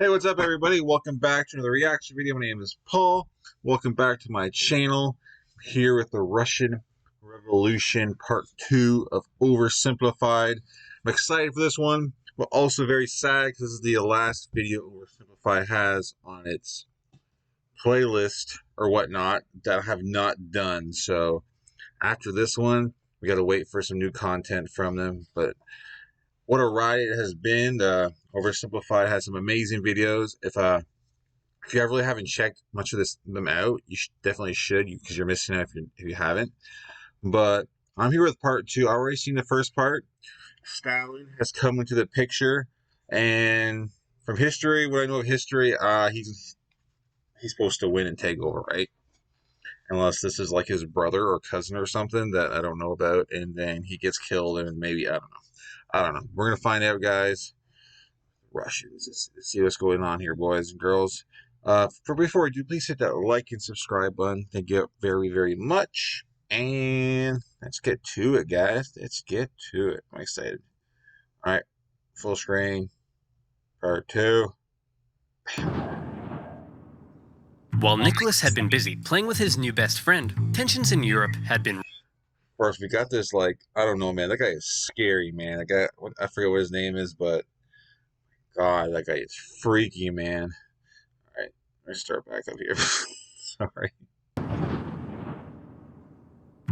Hey, what's up, everybody? Welcome back to another reaction video. My name is Paul. Welcome back to my channel. I'm here with the Russian Revolution Part 2 of Oversimplified. I'm excited for this one, but also very sad because this is the last video Oversimplified has on its playlist or whatnot that I have not done. So after this one, we got to wait for some new content from them. But what a ride it has been. Oversimplified has some amazing videos. If you really haven't checked much of them out, you definitely should, because you're missing out if you haven't. But I'm here with part 2. I already seen the first part. Stalin has come into the picture, and from history, what I know of history, he's supposed to win and take over, right? Unless this is like his brother or cousin or something that I don't know about, and then he gets killed, and maybe I don't know. We're gonna find out, guys. Russians. Let's see what's going on here, boys and girls. Before we do, please hit that like and subscribe button. Thank you very, very much. And let's get to it, guys. Let's get to it. I'm excited. All right, full screen, part 2. While Nicholas had been busy playing with his new best friend, tensions in Europe had been... Of course, we got this, like, I don't know, man. That guy is scary, man. That guy, I forget what his name is, but God, that guy is freaky, man. All right, let's start back up here. Sorry.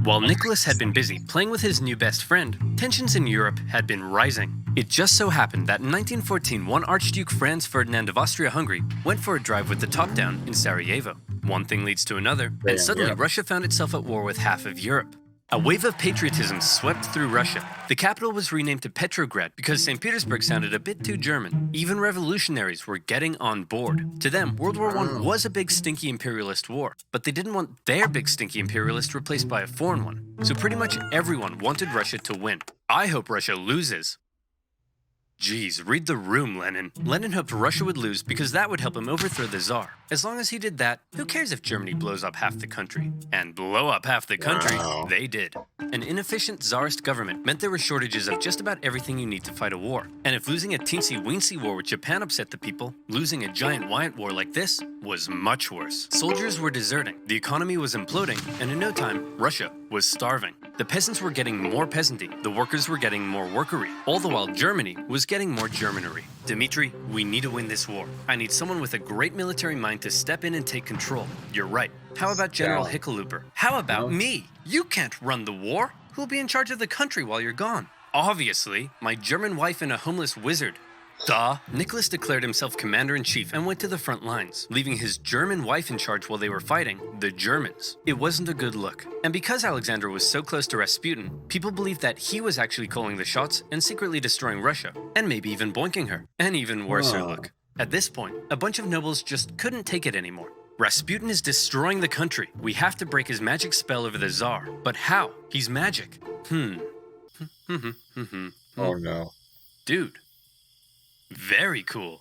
While Nicholas had been busy playing with his new best friend, tensions in Europe had been rising. It just so happened that in 1914, one Archduke Franz Ferdinand of Austria-Hungary went for a drive with the top down in Sarajevo. One thing leads to another, and suddenly Russia found itself at war with half of Europe. A wave of patriotism swept through Russia. The capital was renamed to Petrograd because St. Petersburg sounded a bit too German. Even revolutionaries were getting on board. To them, World War I was a big stinky imperialist war, but they didn't want their big stinky imperialist replaced by a foreign one. So pretty much everyone wanted Russia to win. I hope Russia loses. Geez, read the room, Lenin. Lenin hoped Russia would lose because that would help him overthrow the Tsar. As long as he did that, who cares if Germany blows up half the country? And blow up half the country, they did. An inefficient Tsarist government meant there were shortages of just about everything you need to fight a war. And if losing a teensy-weensy war with Japan upset the people, losing a giant Wyatt war like this was much worse. Soldiers were deserting, the economy was imploding, and in no time, Russia was starving. The peasants were getting more peasanty, the workers were getting more workery, all the while Germany was getting more Germanery. Dmitri, we need to win this war. I need someone with a great military mind to step in and take control. You're right. How about General Hickenlooper? How about me? You can't run the war. Who'll be in charge of the country while you're gone? Obviously, my German wife and a homeless wizard. Duh. Nicholas declared himself commander-in-chief and went to the front lines, leaving his German wife in charge while they were fighting the Germans. It wasn't a good look. And because Alexander was so close to Rasputin, people believed that he was actually calling the shots and secretly destroying Russia, and maybe even boinking her. An even worser look. At this point, a bunch of nobles just couldn't take it anymore. Rasputin is destroying the country. We have to break his magic spell over the Tsar. But how? He's magic. Oh no. Dude. Very cool.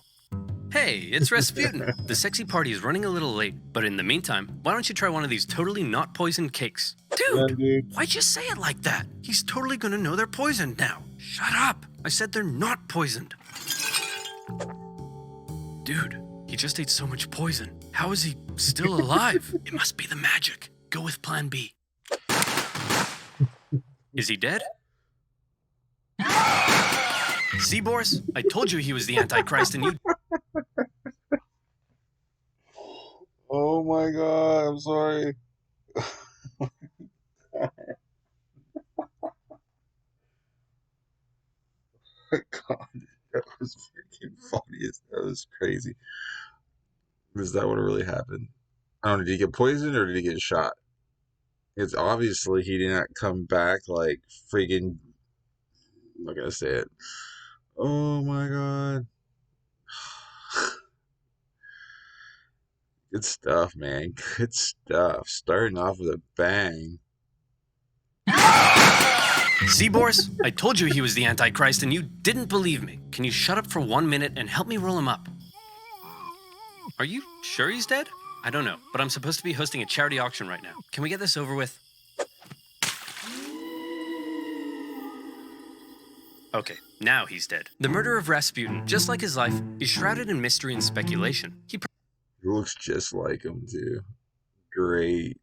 Hey, it's Rasputin. The sexy party is running a little late, but in the meantime, why don't you try one of these totally not poisoned cakes? Dude, why'd you say it like that? He's totally gonna know they're poisoned now. Shut up. I said they're not poisoned. Dude, he just ate so much poison. How is he still alive? It must be the magic. Go with plan B. Is he dead? See, Boris? I told you he was the Antichrist and you... Oh my God, I'm sorry. God, that was freaking funny. That was crazy. Is that what really happened? I don't know, did he get poisoned or did he get shot? It's obviously he did not come back like freaking... I'm not gonna say it. Oh my God. Good stuff, man. Good stuff. Starting off with a bang. See, Boris? I told you he was the Antichrist and you didn't believe me. Can you shut up for 1 minute and help me roll him up? Are you sure he's dead? I don't know, but I'm supposed to be hosting a charity auction right now. Can we get this over with? Okay, now he's dead. The murder of Rasputin, just like his life, is shrouded in mystery and speculation. He looks just like him, too. Great.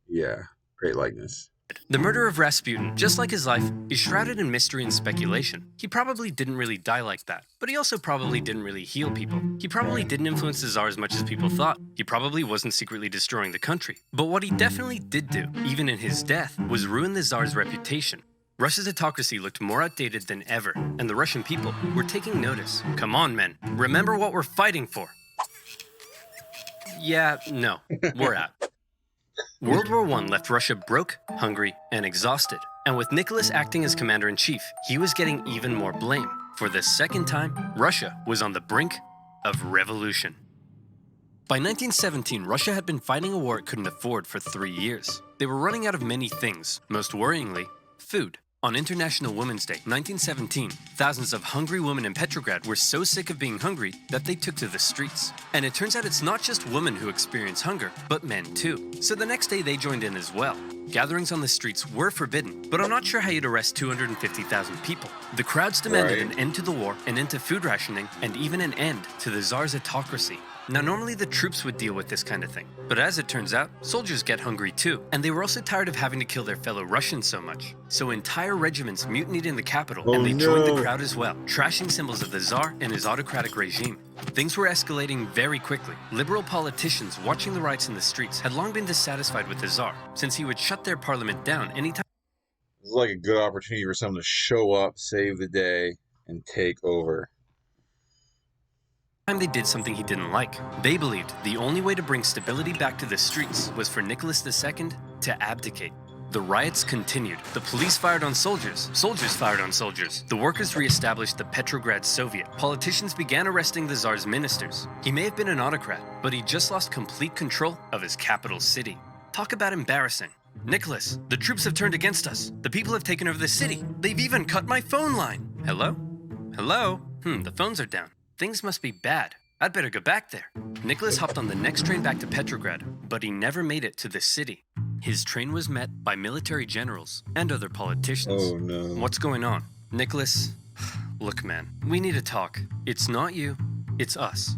Yeah, great likeness. The murder of Rasputin, just like his life, is shrouded in mystery and speculation. He probably didn't really die like that, but he also probably didn't really heal people. He probably didn't influence the Tsar as much as people thought. He probably wasn't secretly destroying the country. But what he definitely did do, even in his death, was ruin the Tsar's reputation. Russia's autocracy looked more outdated than ever, and the Russian people were taking notice. Come on, men, remember what we're fighting for. Yeah, no, we're out. World War I left Russia broke, hungry, and exhausted. And with Nicholas acting as commander-in-chief, he was getting even more blame. For the second time, Russia was on the brink of revolution. By 1917, Russia had been fighting a war it couldn't afford for 3 years. They were running out of many things, most worryingly, food. On International Women's Day, 1917, thousands of hungry women in Petrograd were so sick of being hungry that they took to the streets. And it turns out it's not just women who experience hunger, but men too. So the next day they joined in as well. Gatherings on the streets were forbidden, but I'm not sure how you'd arrest 250,000 people. The crowds demanded an end to the war, an end to food rationing, and even an end to the Tsar's autocracy. Now, normally the troops would deal with this kind of thing, but as it turns out, soldiers get hungry too, and they were also tired of having to kill their fellow Russians so much. So entire regiments mutinied in the capital, and they joined the crowd as well, trashing symbols of the Tsar and his autocratic regime. Things were escalating very quickly. Liberal politicians watching the riots in the streets had long been dissatisfied with the Tsar, since he would shut their parliament down anytime. It's like a good opportunity for someone to show up, save the day, and take over. They did something he didn't like. They believed the only way to bring stability back to the streets was for Nicholas II to abdicate. The riots continued. The police fired on soldiers. Soldiers fired on soldiers. The workers re-established the Petrograd Soviet. Politicians began arresting the Tsar's ministers. He may have been an autocrat, but he just lost complete control of his capital city. Talk about embarrassing. Nicholas, the troops have turned against us. The people have taken over the city. They've even cut my phone line. Hello? Hello? The phones are down. Things must be bad. I'd better go back there. Nicholas hopped on the next train back to Petrograd, but he never made it to the city. His train was met by military generals and other politicians. Oh no. What's going on? Nicholas, look man, we need to talk. It's not you, it's us.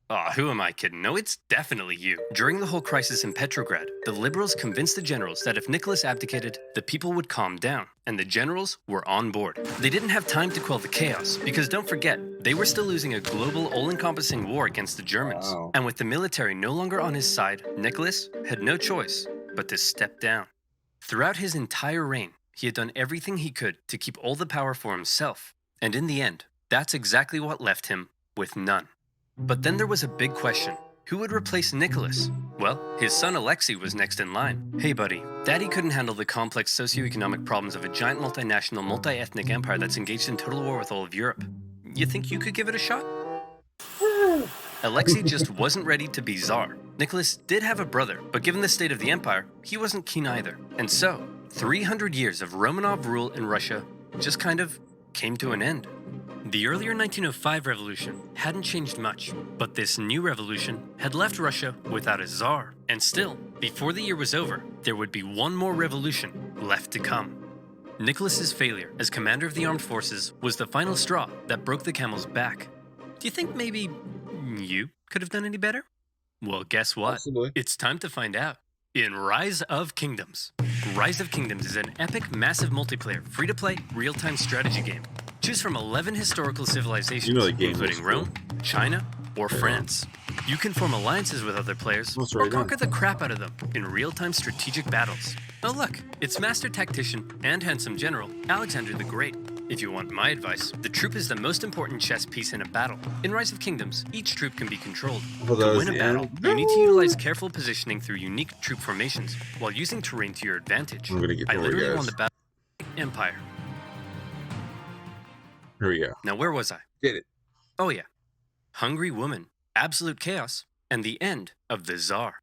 Aw, who am I kidding? No, it's definitely you. During the whole crisis in Petrograd, the liberals convinced the generals that if Nicholas abdicated, the people would calm down, and the generals were on board. They didn't have time to quell the chaos, because don't forget, they were still losing a global, all-encompassing war against the Germans. Wow. And with the military no longer on his side, Nicholas had no choice but to step down. Throughout his entire reign, he had done everything he could to keep all the power for himself. And in the end, that's exactly what left him with none. But then there was a big question. Who would replace Nicholas? Well, his son Alexei was next in line. Hey buddy, Daddy couldn't handle the complex socioeconomic problems of a giant multinational, multi-ethnic empire that's engaged in total war with all of Europe. You think you could give it a shot? Alexei just wasn't ready to be Tsar. Nicholas did have a brother, but given the state of the empire, he wasn't keen either. And so, 300 years of Romanov rule in Russia just kind of came to an end. The earlier 1905 revolution hadn't changed much, but this new revolution had left Russia without a Tsar. And still, before the year was over, there would be one more revolution left to come. Nicholas's failure as commander of the armed forces was the final straw that broke the camel's back. Do you think maybe you could have done any better? Well, guess what? Possibly. It's time to find out. In Rise of Kingdoms. Rise of Kingdoms is an epic, massive multiplayer, free-to-play, real-time strategy game. Choose from 11 historical civilizations, including Rome, China, or France. You can form alliances with other players or conquer the crap out of them in real-time strategic battles. Oh look, it's Master Tactician and Handsome General Alexander the Great. If you want my advice, the troop is the most important chess piece in a battle. In Rise of Kingdoms, each troop can be controlled. To win a battle, you need to utilize careful positioning through unique troop formations while using terrain to your advantage. I literally won the battle Empire. Here we go. Now where was I? Get it. Oh yeah. Hungry woman, absolute chaos, and the end of the Tsar.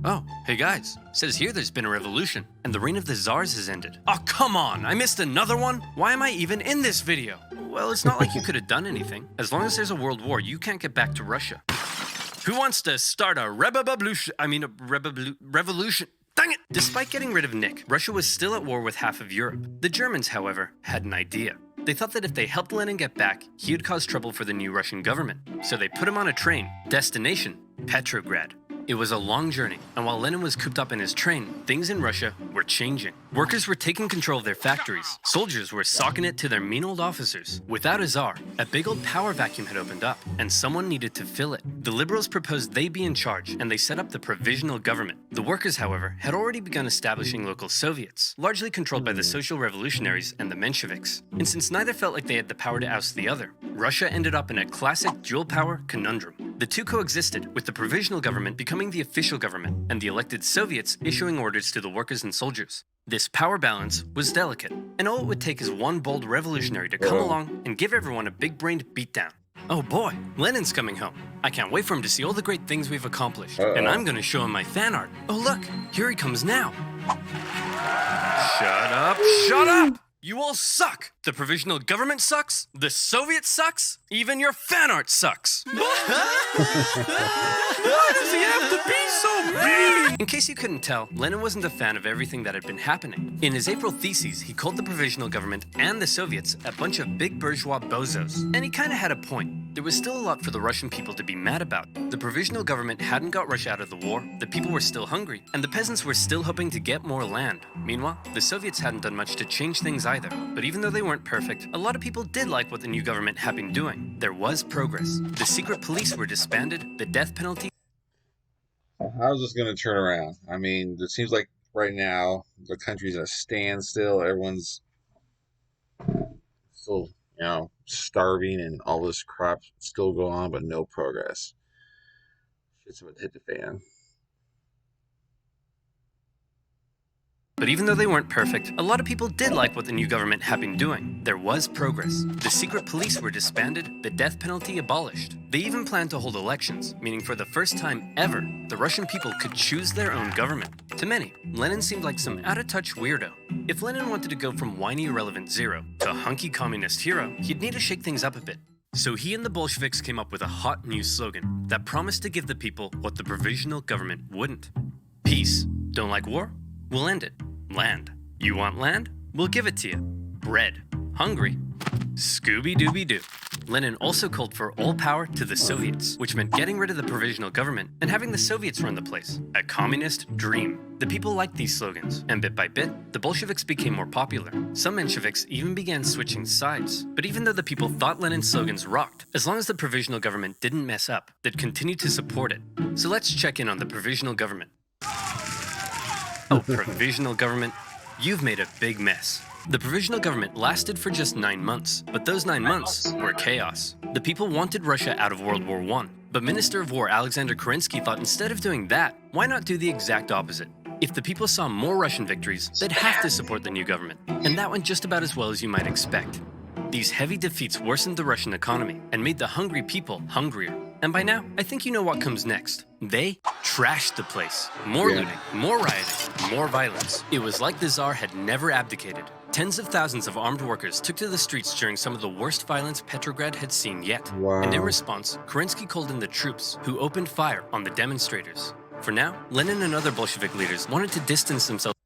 Oh, hey guys, says here there's been a revolution, and the reign of the Tsars has ended. Oh, come on, I missed another one? Why am I even in this video? Well, it's not like you could have done anything. As long as there's a world war, you can't get back to Russia. Who wants to start a revolution? Dang it! Despite getting rid of Nick, Russia was still at war with half of Europe. The Germans, however, had an idea. They thought that if they helped Lenin get back, he would cause trouble for the new Russian government. So they put him on a train. Destination: Petrograd. It was a long journey, and while Lenin was cooped up in his train, things in Russia were changing. Workers were taking control of their factories. Soldiers were socking it to their mean old officers. Without a czar, a big old power vacuum had opened up, and someone needed to fill it. The liberals proposed they be in charge, and they set up the provisional government. The workers, however, had already begun establishing local Soviets, largely controlled by the social revolutionaries and the Mensheviks. And since neither felt like they had the power to oust the other, Russia ended up in a classic dual power conundrum. The two coexisted, with the provisional government becoming the official government, and the elected Soviets issuing orders to the workers and soldiers. This power balance was delicate, and all it would take is one bold revolutionary to come along and give everyone a big-brained beatdown. Oh boy, Lenin's coming home. I can't wait for him to see all the great things we've accomplished, and I'm gonna show him my fan art. Oh look, here he comes now. Shut up, shut up! You all suck! The provisional government sucks, the Soviet sucks, even your fan art sucks! Why does he have to be so mean? In case you couldn't tell, Lenin wasn't a fan of everything that had been happening. In his April theses, he called the provisional government and the Soviets a bunch of big bourgeois bozos. And he kinda had a point. There was still a lot for the Russian people to be mad about. The provisional government hadn't got Russia out of the war, the people were still hungry, and the peasants were still hoping to get more land. Meanwhile, the Soviets hadn't done much to change things either. But even though they weren't perfect, a lot of people did like what the new government had been doing. There was progress. The secret police were disbanded, the death penalty... How's this going to turn around? I mean, it seems like right now the country's at a standstill. Everyone's still, starving and all this crap still going on, but no progress. Shit's about to hit the fan. But even though they weren't perfect, a lot of people did like what the new government had been doing. There was progress. The secret police were disbanded, the death penalty abolished. They even planned to hold elections, meaning for the first time ever, the Russian people could choose their own government. To many, Lenin seemed like some out-of-touch weirdo. If Lenin wanted to go from whiny irrelevant zero to hunky communist hero, he'd need to shake things up a bit. So he and the Bolsheviks came up with a hot new slogan that promised to give the people what the provisional government wouldn't. Peace. Don't like war? We'll end it. Land. You want land? We'll give it to you. Bread. Hungry? Scooby-Dooby-Doo. Lenin also called for all power to the Soviets, which meant getting rid of the provisional government and having the Soviets run the place. A communist dream. The people liked these slogans, and bit by bit, the Bolsheviks became more popular. Some Mensheviks even began switching sides. But even though the people thought Lenin's slogans rocked, as long as the provisional government didn't mess up, they'd continue to support it. So let's check in on the provisional government. Oh, provisional government, you've made a big mess. The provisional government lasted for just 9 months, but those 9 months were chaos. The people wanted Russia out of World War I, but Minister of War Alexander Kerensky thought instead of doing that, why not do the exact opposite? If the people saw more Russian victories, they'd have to support the new government, and that went just about as well as you might expect. These heavy defeats worsened the Russian economy and made the hungry people hungrier. And by now, I think you know what comes next. They trashed the place. More looting, more rioting, more violence. It was like the Tsar had never abdicated. Tens of thousands of armed workers took to the streets during some of the worst violence Petrograd had seen yet. Wow. And in response, Kerensky called in the troops, who opened fire on the demonstrators. For now, Lenin and other Bolshevik leaders wanted to distance themselves.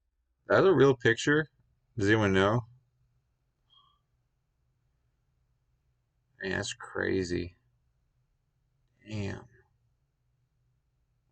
Is that a real picture? Does anyone know? Man, that's crazy. Damn.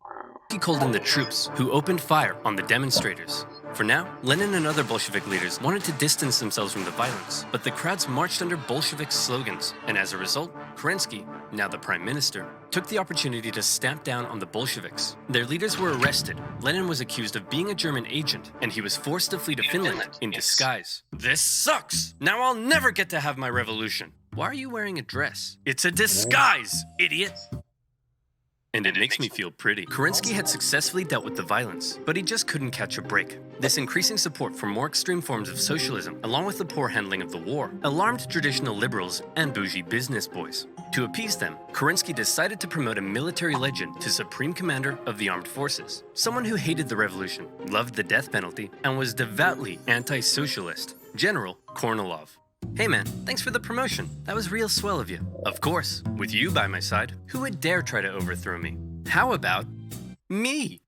Wow. He called in the troops, who opened fire on the demonstrators. For now, Lenin and other Bolshevik leaders wanted to distance themselves from the violence, but the crowds marched under Bolshevik slogans, and as a result, Kerensky, now the prime minister, took the opportunity to stamp down on the Bolsheviks. Their leaders were arrested. Lenin was accused of being a German agent, and he was forced to flee to Finland in disguise. This sucks! Now I'll never get to have my revolution. Why are you wearing a dress? It's a disguise, idiot! And it makes me feel pretty. Kerensky had successfully dealt with the violence, but he just couldn't catch a break. This increasing support for more extreme forms of socialism, along with the poor handling of the war, alarmed traditional liberals and bougie business boys. To appease them, Kerensky decided to promote a military legend to Supreme Commander of the Armed Forces, someone who hated the revolution, loved the death penalty, and was devoutly anti-socialist, General Kornilov. Hey man, thanks for the promotion. That was real swell of you. Of course, with you by my side, who would dare try to overthrow me? How about me?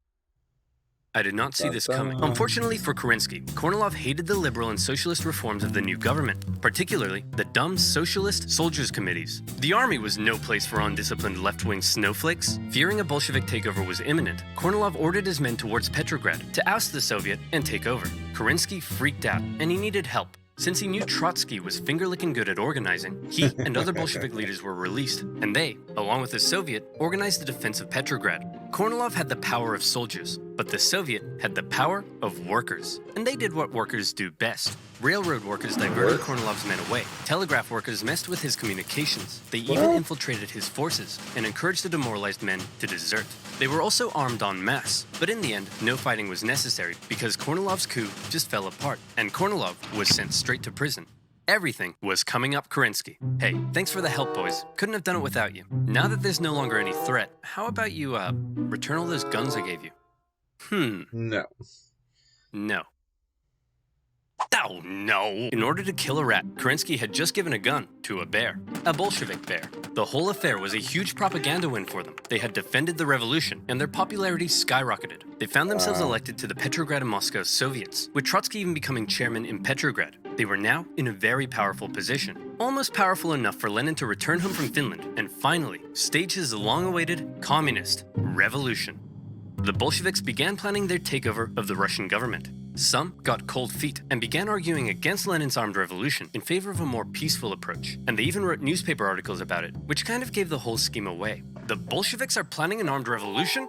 I did not see this coming. Unfortunately for Kerensky, Kornilov hated the liberal and socialist reforms of the new government, particularly the dumb socialist soldiers' committees. The army was no place for undisciplined left-wing snowflakes. Fearing a Bolshevik takeover was imminent, Kornilov ordered his men towards Petrograd to oust the Soviet and take over. Kerensky freaked out, and he needed help. Since he knew Trotsky was finger-licking good at organizing, he and other Bolshevik leaders were released, and they, along with the Soviet, organized the defense of Petrograd. Kornilov had the power of soldiers, but the Soviet had the power of workers. And they did what workers do best. Railroad workers diverted Kornilov's men away. Telegraph workers messed with his communications. They even infiltrated his forces and encouraged the demoralized men to desert. They were also armed en masse, but in the end, no fighting was necessary because Kornilov's coup just fell apart, and Kornilov was sent straight to prison. Everything was coming up Kerensky. Hey, thanks for the help, boys. Couldn't have done it without you. Now that there's no longer any threat, how about you, return all those guns I gave you? No. No. Oh, no! In order to kill a rat, Kerensky had just given a gun to a bear. A Bolshevik bear. The whole affair was a huge propaganda win for them. They had defended the revolution, and their popularity skyrocketed. They found themselves elected to the Petrograd and Moscow Soviets, with Trotsky even becoming chairman in Petrograd. They were now in a very powerful position. Almost powerful enough for Lenin to return home from Finland and finally stage his long-awaited communist revolution. The Bolsheviks began planning their takeover of the Russian government. Some got cold feet and began arguing against Lenin's armed revolution in favor of a more peaceful approach, and they even wrote newspaper articles about it, which kind of gave the whole scheme away. The Bolsheviks are planning an armed revolution?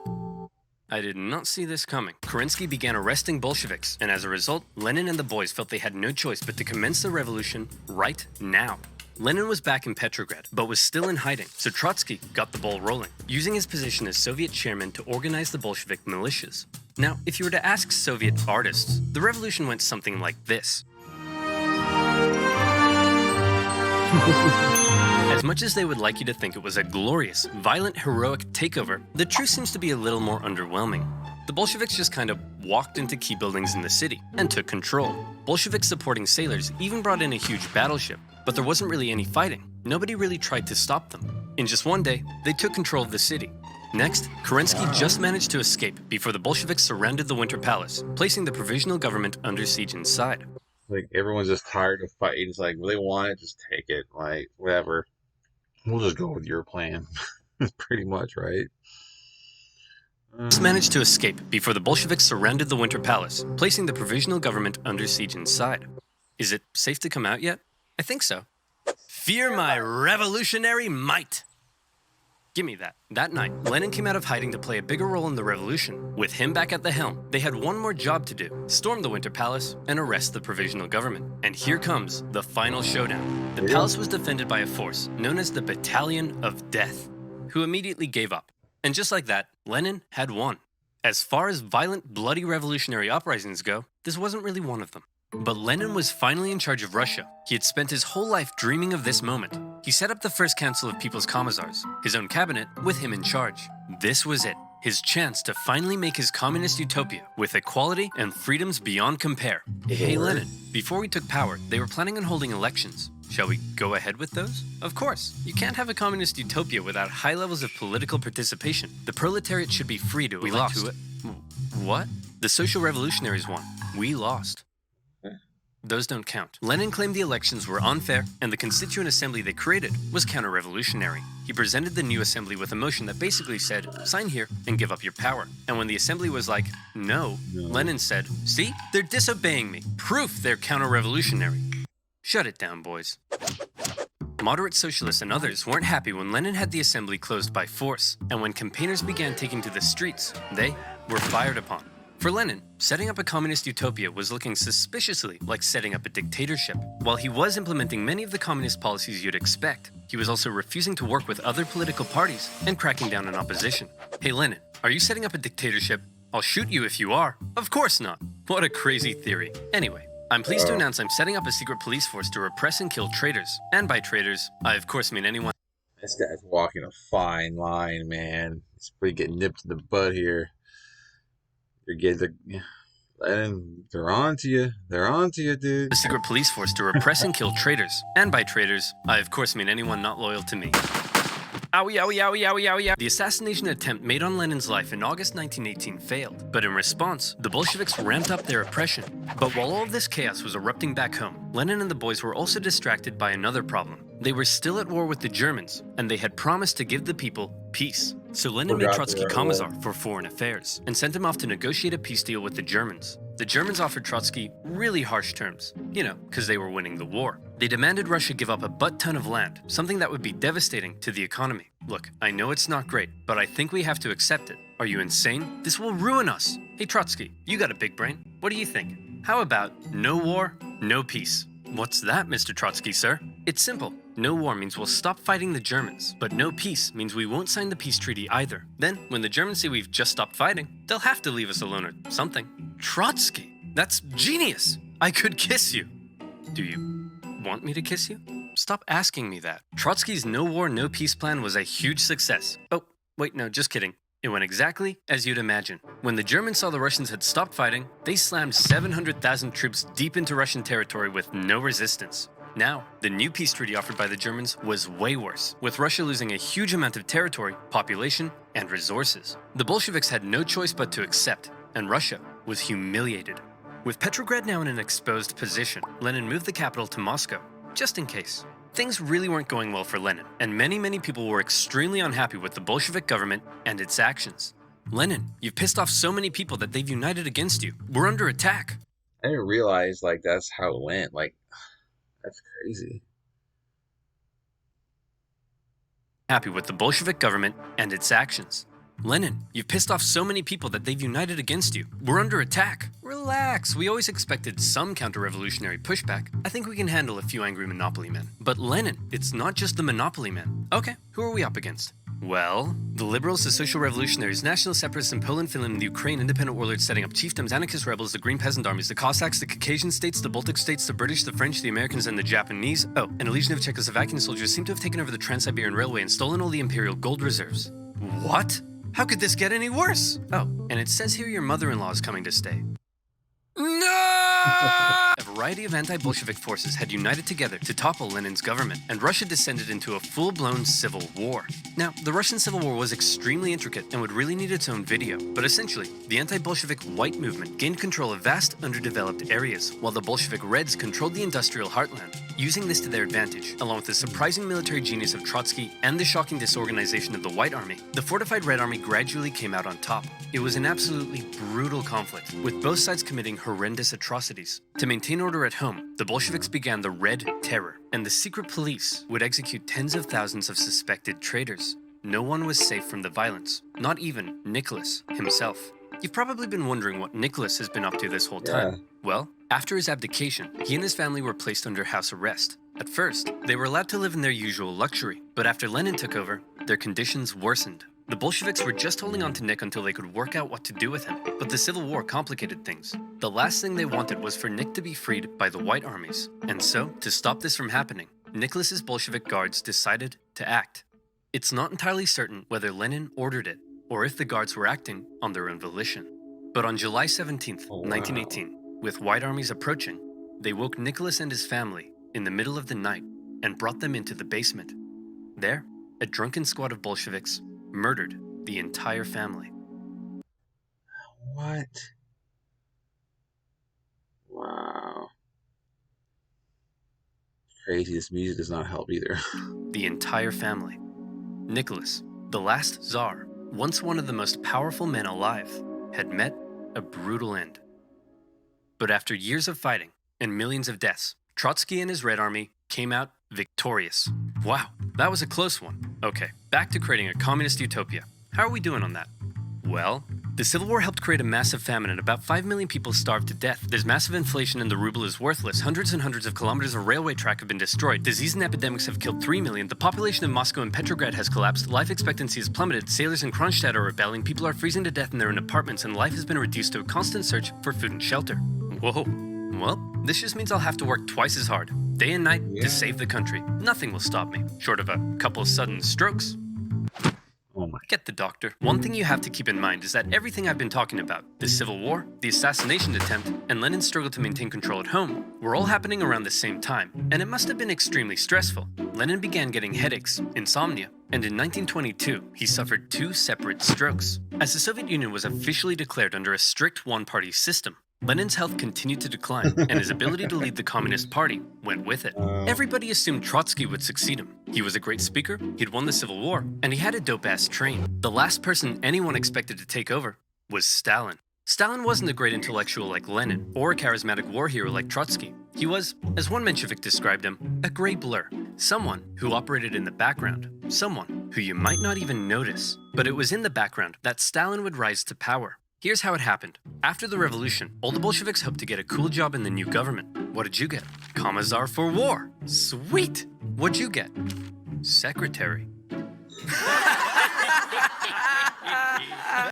I did not see this coming. Kerensky began arresting Bolsheviks, and as a result, Lenin and the boys felt they had no choice but to commence the revolution right now. Lenin was back in Petrograd, but was still in hiding, so Trotsky got the ball rolling, using his position as Soviet chairman to organize the Bolshevik militias. Now, if you were to ask Soviet artists, the revolution went something like this. As much as they would like you to think it was a glorious, violent, heroic takeover, the truth seems to be a little more underwhelming. The Bolsheviks just kind of walked into key buildings in the city and took control. Bolshevik supporting sailors even brought in a huge battleship, but there wasn't really any fighting. Nobody really tried to stop them. In just one day, they took control of the city. Next, Kerensky just managed to escape before the Bolsheviks surrounded the Winter Palace, placing the provisional government under siege inside. Like, everyone's just tired of fighting. It's like, well, they want it, just take it. Like, whatever. We'll just go with your plan. Pretty much, right? Just managed to escape before the Bolsheviks surrounded the Winter Palace, placing the provisional government under siege inside. Is it safe to come out yet? I think so. Fear my revolutionary might! Give me that. That night, Lenin came out of hiding to play a bigger role in the revolution. With him back at the helm, they had one more job to do: storm the Winter Palace and arrest the provisional government. And here comes the final showdown. The palace was defended by a force known as the Battalion of Death, who immediately gave up. And just like that, Lenin had won. As far as violent, bloody revolutionary uprisings go, this wasn't really one of them. But Lenin was finally in charge of Russia. He had spent his whole life dreaming of this moment. He set up the first Council of People's Commissars, his own cabinet, with him in charge. This was it, his chance to finally make his communist utopia with equality and freedoms beyond compare. Hey Lenin, before we took power, they were planning on holding elections. Shall we go ahead with those? Of course. You can't have a communist utopia without high levels of political participation. The proletariat should be free to elect who it. What? The social revolutionaries won. We lost. Those don't count. Lenin claimed the elections were unfair, and the Constituent Assembly they created was counter-revolutionary. He presented the new assembly with a motion that basically said, sign here and give up your power. And when the assembly was like, no, Lenin said, see, they're disobeying me. Proof they're counter-revolutionary. Shut it down, boys. Moderate socialists and others weren't happy when Lenin had the assembly closed by force, and when campaigners began taking to the streets, they were fired upon. For Lenin, setting up a communist utopia was looking suspiciously like setting up a dictatorship. While he was implementing many of the communist policies you'd expect, he was also refusing to work with other political parties and cracking down on opposition. Hey Lenin, are you setting up a dictatorship? I'll shoot you if you are. Of course not. What a crazy theory. Anyway, I'm pleased to announce I'm setting up a secret police force to repress and kill traitors. And by traitors, I of course mean anyone. This guy's walking a fine line, man. He's pretty getting nipped in the butt here. They're on to you. They're on to you, dude. A secret police force to repress and kill traitors. And by traitors, I of course mean anyone not loyal to me. Owie, owie, owie, owie, owie. The assassination attempt made on Lenin's life in August 1918 failed, but in response, the Bolsheviks ramped up their oppression. But while all of this chaos was erupting back home, Lenin and the boys were also distracted by another problem. They were still at war with the Germans, and they had promised to give the people peace. So Lenin made Trotsky Commissar for Foreign Affairs and sent him off to negotiate a peace deal with the Germans. The Germans offered Trotsky really harsh terms, because they were winning the war. They demanded Russia give up a butt-ton of land, something that would be devastating to the economy. Look, I know it's not great, but I think we have to accept it. Are you insane? This will ruin us. Hey Trotsky, you got a big brain. What do you think? How about no war, no peace? What's that, Mr. Trotsky, sir? It's simple. No war means we'll stop fighting the Germans, but no peace means we won't sign the peace treaty either. Then, when the Germans say we've just stopped fighting, they'll have to leave us alone or something. Trotsky, that's genius! I could kiss you. Do you want me to kiss you? Stop asking me that. Trotsky's no war, no peace plan was a huge success. Oh, wait, no, just kidding. It went exactly as you'd imagine. When the Germans saw the Russians had stopped fighting, they slammed 700,000 troops deep into Russian territory with no resistance. Now, the new peace treaty offered by the Germans was way worse, with Russia losing a huge amount of territory, population, and resources. The Bolsheviks had no choice but to accept, and Russia was humiliated. With Petrograd now in an exposed position, Lenin moved the capital to Moscow, just in case. Things really weren't going well for Lenin, and many people were extremely unhappy with the Bolshevik government and its actions. Lenin, you've pissed off so many people that they've united against you. We're under attack. I didn't realize that's how it went. That's crazy. Happy with the Bolshevik government and its actions. Lenin, you've pissed off so many people that they've united against you. We're under attack. Relax, we always expected some counter-revolutionary pushback. I think we can handle a few angry monopoly men. But Lenin, it's not just the monopoly men. Okay, who are we up against? Well, the liberals, the social revolutionaries, national separatists in Poland, Finland, and the Ukraine, independent warlords setting up chiefdoms, anarchist rebels, the Green Peasant armies, the Cossacks, the Caucasian states, the Baltic states, the British, the French, the Americans, and the Japanese. Oh, and a legion of Czechoslovakian soldiers seem to have taken over the Trans-Siberian Railway and stolen all the imperial gold reserves. What? How could this get any worse? Oh, and it says here your mother-in-law is coming to stay. No! A variety of anti-Bolshevik forces had united together to topple Lenin's government, and Russia descended into a full-blown civil war. Now, the Russian Civil War was extremely intricate and would really need its own video, but essentially, the anti-Bolshevik white movement gained control of vast, underdeveloped areas, while the Bolshevik Reds controlled the industrial heartland. Using this to their advantage, along with the surprising military genius of Trotsky and the shocking disorganization of the White Army, the fortified Red Army gradually came out on top. It was an absolutely brutal conflict, with both sides committing horrendous atrocities. To maintain order at home, the Bolsheviks began the Red Terror, and the secret police would execute tens of thousands of suspected traitors. No one was safe from the violence, not even Nicholas himself. You've probably been wondering what Nicholas has been up to this whole time. Yeah. Well, after his abdication, he and his family were placed under house arrest. At first, they were allowed to live in their usual luxury, but after Lenin took over, their conditions worsened. The Bolsheviks were just holding on to Nick until they could work out what to do with him, but the Civil War complicated things. The last thing they wanted was for Nick to be freed by the White Armies. And so, to stop this from happening, Nicholas's Bolshevik guards decided to act. It's not entirely certain whether Lenin ordered it, or if the guards were acting on their own volition. But on July 17th, 1918, with White Armies approaching, they woke Nicholas and his family in the middle of the night and brought them into the basement. There, a drunken squad of Bolsheviks murdered the entire family. What? Wow. Crazy. This music does not help either. The entire family. Nicholas, the last Tsar, once one of the most powerful men alive, had met a brutal end. But after years of fighting and millions of deaths, Trotsky and his Red Army came out victorious. Wow, that was a close one. Okay, back to creating a communist utopia. How are we doing on that? Well, the Civil War helped create a massive famine and about 5 million people starved to death. There's massive inflation and the ruble is worthless. Hundreds and hundreds of kilometers of railway track have been destroyed. Disease and epidemics have killed 3 million. The population of Moscow and Petrograd has collapsed. Life expectancy has plummeted. Sailors in Kronstadt are rebelling. People are freezing to death in their own apartments and life has been reduced to a constant search for food and shelter. Whoa. Well, this just means I'll have to work twice as hard, day and night, to save the country. Nothing will stop me, short of a couple of sudden strokes. Oh my. Get the doctor. One thing you have to keep in mind is that everything I've been talking about, the Civil War, the assassination attempt, and Lenin's struggle to maintain control at home, were all happening around the same time, and it must have been extremely stressful. Lenin began getting headaches, insomnia, and in 1922, he suffered 2 separate strokes. As the Soviet Union was officially declared under a strict one-party system, Lenin's health continued to decline, and his ability to lead the Communist Party went with it. Everybody assumed Trotsky would succeed him. He was a great speaker, he'd won the Civil War, and he had a dope-ass train. The last person anyone expected to take over was Stalin. Stalin wasn't a great intellectual like Lenin, or a charismatic war hero like Trotsky. He was, as one Menshevik described him, a gray blur. Someone who operated in the background. Someone who you might not even notice. But it was in the background that Stalin would rise to power. Here's how it happened. After the revolution, all the Bolsheviks hoped to get a cool job in the new government. What did you get? Commissar for War. Sweet! What'd you get? Secretary.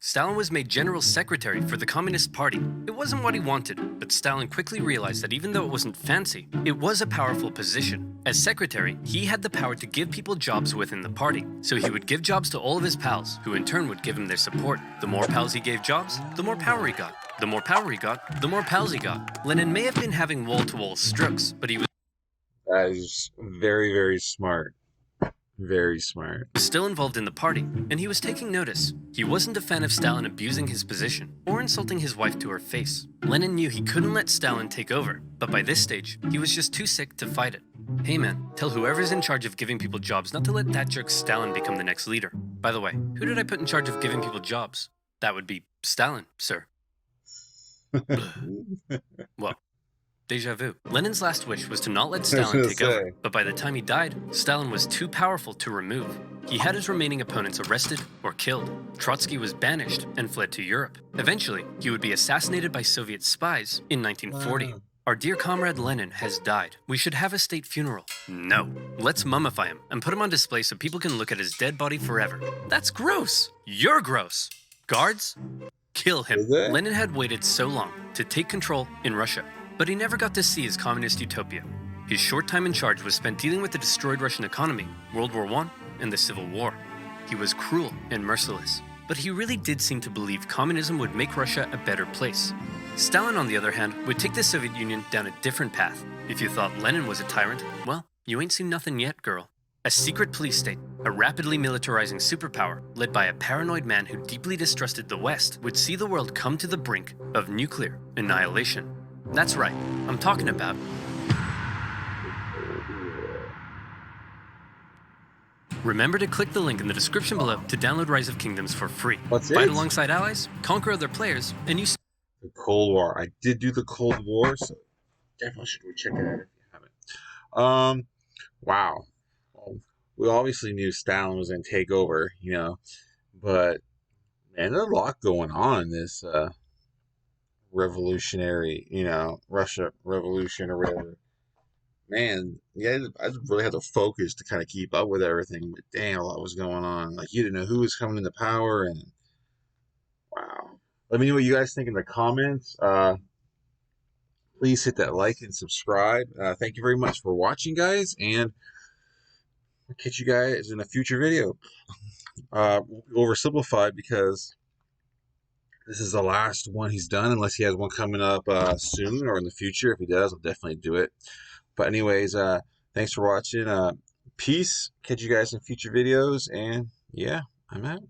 Stalin was made general secretary for the Communist Party. It wasn't what he wanted, but Stalin quickly realized that even though it wasn't fancy, it was a powerful position. As secretary, he had the power to give people jobs within the party. So he would give jobs to all of his pals, who in turn would give him their support. The more pals he gave jobs, the more power he got. The more power he got, the more pals he got. Lenin may have been having wall-to-wall strokes, but he was That is very, very smart. Very smart. still involved in the party, and he was taking notice. He wasn't a fan of Stalin abusing his position or insulting his wife to her face. Lenin knew he couldn't let Stalin take over, but by this stage, he was just too sick to fight it. Hey man, tell whoever's in charge of giving people jobs not to let that jerk Stalin become the next leader. By the way, who did I put in charge of giving people jobs? That would be Stalin, sir. Well, déjà vu. Lenin's last wish was to not let Stalin take over, but by the time he died, Stalin was too powerful to remove. He had his remaining opponents arrested or killed. Trotsky was banished and fled to Europe. Eventually, he would be assassinated by Soviet spies in 1940. Wow. Our dear comrade Lenin has died. We should have a state funeral. No. Let's mummify him and put him on display so people can look at his dead body forever. That's gross. You're gross. Guards, kill him. Is it? Lenin had waited so long to take control in Russia, but he never got to see his communist utopia. His short time in charge was spent dealing with the destroyed Russian economy, World War I, and the Civil War. He was cruel and merciless, but he really did seem to believe communism would make Russia a better place. Stalin, on the other hand, would take the Soviet Union down a different path. If you thought Lenin was a tyrant, well, you ain't seen nothing yet, girl. A secret police state, a rapidly militarizing superpower led by a paranoid man who deeply distrusted the West, would see the world come to the brink of nuclear annihilation. That's right, I'm talking about... Remember to click the link in the description below to download Rise of Kingdoms for free. What's Fight it? alongside allies, conquer other players, and you... The Cold War. I did do the Cold War, so definitely should check it out if you haven't. Wow. We obviously knew Stalin was going to take over, you know, but man, there's a lot going on in this revolutionary, you know, Russia revolution or whatever. Man, yeah, I just really had to focus to kind of keep up with everything, but dang, a lot was going on. Like, you didn't know who was coming into power, and wow. Let me know what you guys think in the comments. Please hit that like and subscribe. Thank you very much for watching, guys, and I'll catch you guys in a future video. Oversimplified because this is the last one he's done, unless he has one coming up soon or in the future. If he does, I'll definitely do it. But anyways, thanks for watching. Peace. Catch you guys in future videos, and yeah, I'm out.